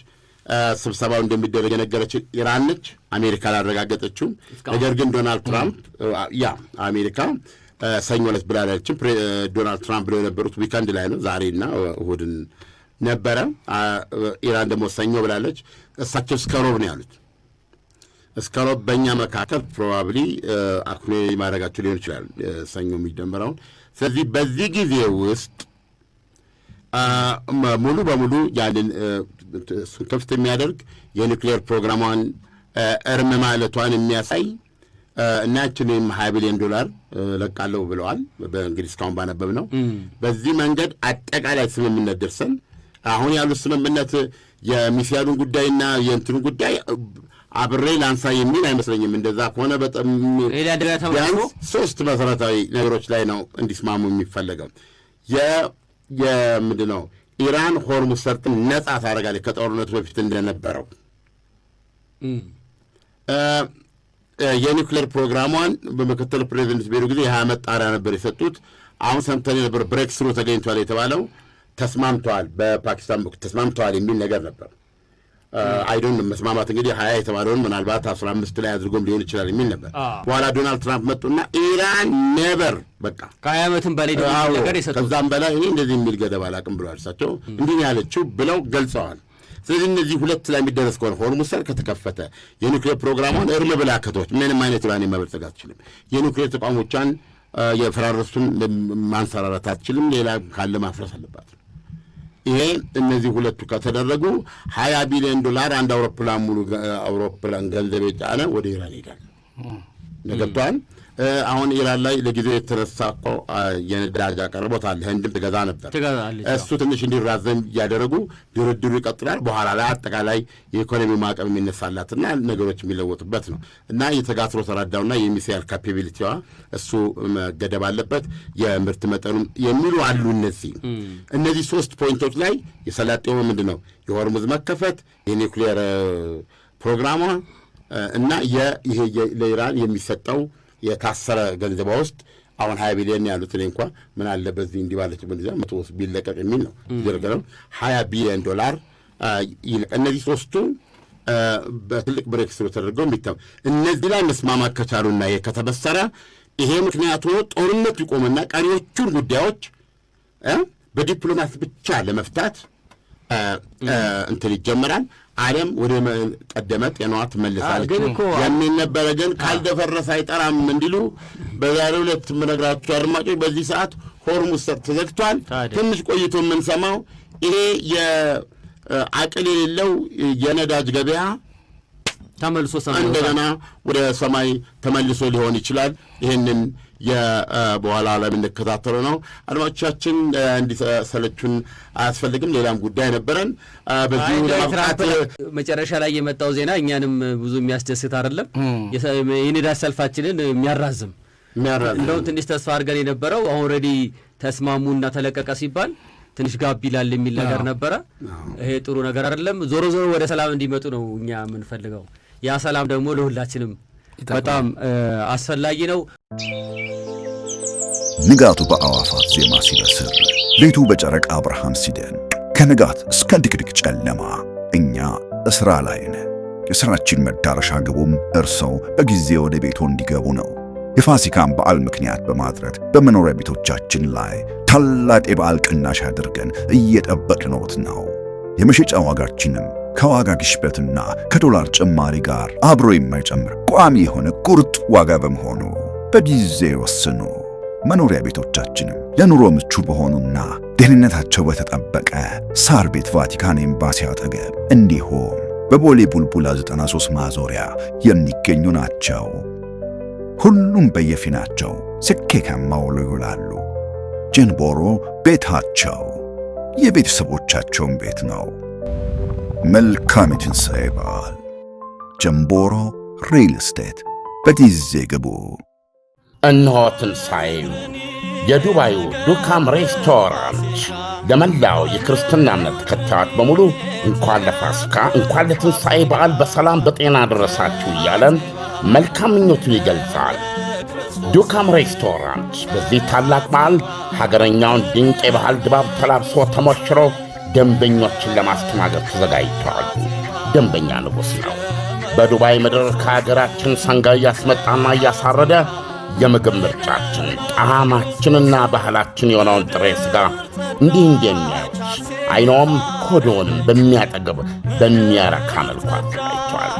ስብሰባው እንደሚደረግ የነገረች ኢራን ነች፣ አሜሪካ ላረጋገጠችው። ነገር ግን ዶናልድ ትራምፕ አሜሪካ ሰኞ ዕለት ብላለችም። ዶናልድ ትራምፕ ብለው የነበሩት ዊከንድ ላይ ነው፣ ዛሬና እሁድን ነበረ። ኢራን ደግሞ ሰኞ ብላለች። እሳቸው እስከ ሮብ ነው ያሉት። እስከ ሮብ በእኛ መካከል ፕሮባብሊ አኩኔ ማድረጋቸው ሊሆን ይችላል ሰኞ የሚደመረውን። ስለዚህ በዚህ ጊዜ ውስጥ ሙሉ በሙሉ ያንን ክፍት የሚያደርግ የኒውክሌር ፕሮግራሟን እርም ማለቷን የሚያሳይ እና ያችንም $20 ቢሊዮን ለቃለሁ ብለዋል። በእንግዲህ እስካሁን ባነበብ ነው። በዚህ መንገድ አጠቃላይ ስምምነት ደርሰን አሁን ያሉት ስምምነት የሚሳይሉን ጉዳይና የእንትኑ ጉዳይ አብሬ ላንሳ የሚል አይመስለኝም። እንደዛ ከሆነ በጣም ቢያንስ 3 መሰረታዊ ነገሮች ላይ ነው እንዲስማሙ የሚፈለገው። የምንድን ነው ኢራን ሆርሙዝ ሰርጥን ነጻ ታደርጋለች ከጦርነቱ በፊት እንደነበረው። የኒውክሌር ፕሮግራሟን በምክትል ፕሬዚደንት ቢሮ ጊዜ የ20 ዓመት ጣሪያ ነበር የሰጡት። አሁን ሰምተን የነበር ብሬክ ስሩ ተገኝቷል የተባለው ተስማምተዋል፣ በፓኪስታን በኩል ተስማምተዋል የሚል ነገር ነበር። አይዶን መስማማት እንግዲህ 20 የተባለውን ምናልባት 15 ላይ አድርጎም ሊሆን ይችላል የሚል ነበር። በኋላ ዶናልድ ትራምፕ መጡና ኢራን ኔቨር በቃ ከ20 ዓመትም በላይ ነገር የሰጡት ከዛም በላይ እኔ እንደዚህ የሚል ገደብ አላውቅም ብለዋል። እሳቸው እንዲህ ያለችው ብለው ገልጸዋል። ስለዚህ እነዚህ ሁለት ላይ የሚደረስ ከሆነ ሆርሙዝ ሰርጥ ከተከፈተ የኒውክሌር ፕሮግራሟን እርም ብላ ከተወች ምንም አይነት ዩራኒየም ማበልጸግ አትችልም። የኒውክሌር ተቋሞቿን የፈራረሱን ማንሰራራት አትችልም። ሌላ ካለ ማፍረስ አለባት። ይሄ እነዚህ ሁለቱ ከተደረጉ $20 ቢሊዮን አንድ አውሮፕላን ሙሉ አውሮፕላን ገንዘብ የጫነ ወደ ኢራን ይሄዳል። ነገርቷል። አሁን ኢራን ላይ ለጊዜው የተነሳ እኮ የነዳጅ አቅርቦት አለ። ህንድም ትገዛ ነበር። እሱ ትንሽ እንዲራዘም እያደረጉ ድርድሩ ይቀጥላል። በኋላ ላይ አጠቃላይ የኢኮኖሚ ማዕቀብ የሚነሳላትና ነገሮች የሚለወጡበት ነው እና የተጋትሮ ተራዳውና የሚሳይል ካፓቢሊቲዋ እሱ መገደብ አለበት፣ የምርት መጠኑም የሚሉ አሉ። እነዚህ 3 ፖይንቶች ላይ የሰላጤው ምንድን ነው የሆርሙዝ መከፈት፣ የኒውክሌር ፕሮግራሟ እና ይሄ ለኢራን የሚሰጠው የታሰረ ገንዘቧ ውስጥ አሁን $20 ቢሊዮን ያሉት እኔ እንኳን ምን አለ በዚህ እንዲባለች በዚህ 100 ቢለቀቅ የሚል ነው ይደረገው $20 ቢሊዮን እነዚህ 3ቱ በትልቅ ብሬክ ስሩ ተደርገው የሚታው እነዚህ ላይ መስማማት ከቻሉና ከተበሰረ ይሄ ምክንያቱ ጦርነቱ ይቆምና ቀሪዎቹን ጉዳዮች በዲፕሎማሲ ብቻ ለመፍታት እንትን ይጀምራል። ዓለም ወደ ቀደመ ጤናዋ ትመለሳለች የሚል ነበረ። ግን ካልደፈረሰ አይጠራም እንዲሉ በዛሬው ዕለት የምነግራችሁ አድማጮች በዚህ ሰዓት ሆርሙዝ ሰርጥ ተዘግቷል። ትንሽ ቆይቶ የምንሰማው ይሄ የአቅል የሌለው የነዳጅ ገበያ ተመልሶ እንደገና ወደ ሰማይ ተመልሶ ሊሆን ይችላል። ይህንን በኋላ ላይ የምንከታተለው ነው። አድማጮቻችን እንዲሰለቹን አያስፈልግም። ሌላም ጉዳይ ነበረን። በዚህ መጨረሻ ላይ የመጣው ዜና እኛንም ብዙ የሚያስደስት አይደለም። የነዳጅ ሰልፋችንን የሚያራዝም እንደውም ትንሽ ተስፋ አድርገን የነበረው አሁን ኦልሬዲ ተስማሙና ተለቀቀ ሲባል ትንሽ ጋብ ይላል የሚል ነገር ነበረ። ይሄ ጥሩ ነገር አይደለም። ዞሮ ዞሮ ወደ ሰላም እንዲመጡ ነው እኛ የምንፈልገው። ያ ሰላም ደግሞ ለሁላችንም በጣም አስፈላጊ ነው። ንጋቱ በአዋፋት ዜማ ሲበስር፣ ሌቱ በጨረቃ ብርሃን ሲደን፣ ከንጋት እስከ ድቅድቅ ጨለማ እኛ እስራ ላይ ነን። የሥራችን መዳረሻ ግቡም እርሰው በጊዜ ወደ ቤቶ እንዲገቡ ነው። የፋሲካን በዓል ምክንያት በማድረግ በመኖሪያ ቤቶቻችን ላይ ታላቅ የበዓል ቅናሽ አድርገን እየጠበቅነዎት ነው። የመሸጫ ዋጋችንም ከዋጋ ግሽበትና ከዶላር ጭማሪ ጋር አብሮ የማይጨምር ቋሚ የሆነ ቁርጥ ዋጋ በመሆኑ በጊዜ ወስኑ። መኖሪያ ቤቶቻችንም ለኑሮ ምቹ በሆኑና ደህንነታቸው በተጠበቀ ሳር ቤት ቫቲካን ኤምባሲ አጠገብ እንዲሁም በቦሌ ቡልቡላ 93 ማዞሪያ የሚገኙ ናቸው። ሁሉም በየፊናቸው ስኬታማ ውለው ይውላሉ። ጀንቦሮ ቤታቸው የቤተሰቦቻቸውን ቤት ነው። መልካም የትንሣኤ በዓል። ጀንቦሮ ሪል ስቴት። በጊዜ ግቡ። እነሆ ትንሣኤው የዱባዩ ዱካም ሬስቶራንት ለመላው የክርስትና እምነት ተከታዮች በሙሉ እንኳን ለፋሲካ እንኳን ለትንሣኤ በዓል በሰላም በጤና አደረሳችሁ እያለን መልካም ምኞቱን ይገልጻል። ዱካም ሬስቶራንት በዚህ ታላቅ በዓል ሀገረኛውን ድንቅ የባህል ድባብ ተላብሶ ተሞሽሮ ደንበኞችን ለማስተናገድ ተዘጋጅቷል። ደንበኛ ንጉሥ ነው። በዱባይ ምድር ከሀገራችን ሰንጋ እያስመጣና እያሳረደ የምግብ ምርጫችን ጣዕማችንና ባህላችን የሆነውን ጥሬ ሥጋ እንዲህ እንደሚያዩት አይኖም ሆዶንም በሚያጠግብ በሚያረካ መልኩ አዘጋጅቷል።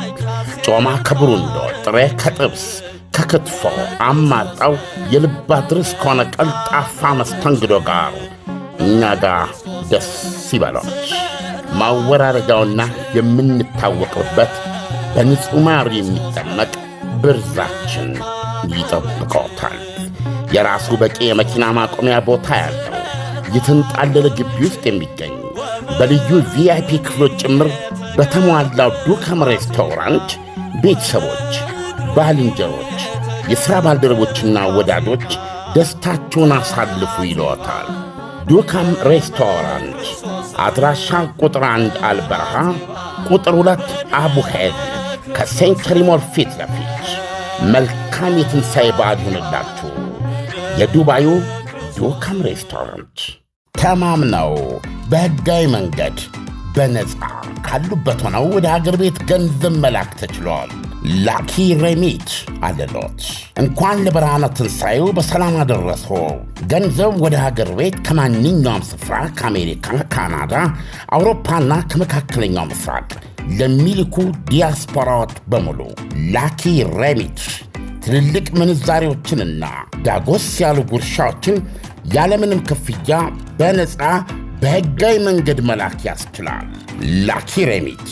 ጮማ ከብሩንዶ፣ ጥሬ ከጥብስ፣ ከክትፎ አማርጠው የልብ አድርስ ከሆነ ቀልጣፋ መስተንግዶ ጋር እኛ ጋር ደስ ይበሎች። ማወራረጃውና የምንታወቅበት በንጹሕ ማር የሚጠመቅ ብርዛችን ይጠብቀዎታል። የራሱ በቂ የመኪና ማቆሚያ ቦታ ያለው የተንጣለለ ግቢ ውስጥ የሚገኝ በልዩ ቪአይፒ ክፍሎች ጭምር በተሟላው ዱካም ሬስቶራንት ቤተሰቦች፣ ባልንጀሮች፣ የሥራ ባልደረቦችና ወዳጆች ደስታቸውን አሳልፉ ይለዎታል። ዱካም ሬስቶራንት አድራሻ ቁጥር 1 አልበረሃ፣ ቁጥር 2 አቡሄድ ከሴንቸሪ ሞል ፊት ለፊት። መልካም የትንሣኤ በዓል ይሁንላችሁ። የዱባዩ ዱካም ሬስቶራንት ተማምነው በሕጋዊ መንገድ በነፃ ካሉበት ሆነው ወደ ሀገር ቤት ገንዘብ መላክ ተችሏል። ላኪ ሬሚት አለሎት። እንኳን ለብርሃነ ትንሣኤው በሰላም አደረሶ። ገንዘብ ወደ ሀገር ቤት ከማንኛውም ስፍራ ከአሜሪካ፣ ካናዳ፣ አውሮፓና ከመካከለኛው ምስራቅ ለሚልኩ ዲያስፖራዎች በሙሉ ላኪ ሬሚት ትልልቅ ምንዛሬዎችንና ዳጎስ ያሉ ጉርሻዎችን ያለምንም ክፍያ በነፃ በሕጋዊ መንገድ መላክ ያስችላል። ላኪ ሬሚት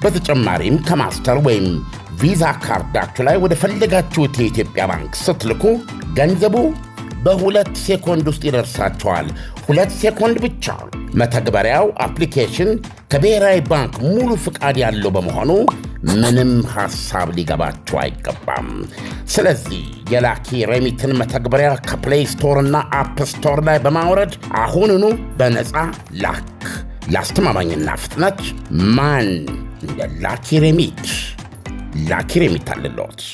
በተጨማሪም ከማስተር ወይም ቪዛ ካርዳችሁ ላይ ወደ ፈለጋችሁት የኢትዮጵያ ባንክ ስትልኩ ገንዘቡ በ2 ሴኮንድ ውስጥ ይደርሳቸዋል። 2 ሴኮንድ ብቻ። መተግበሪያው አፕሊኬሽን ከብሔራዊ ባንክ ሙሉ ፍቃድ ያለው በመሆኑ ምንም ሐሳብ ሊገባችሁ አይገባም። ስለዚህ የላኪ ሬሚትን መተግበሪያ ከፕሌይ ስቶር እና አፕ ስቶር ላይ በማውረድ አሁኑኑ በነፃ ላክ። ለአስተማማኝና ፍጥነት ማን እንደ ላኪ ሬሚት። ላኪ ሬሚት አለሎት።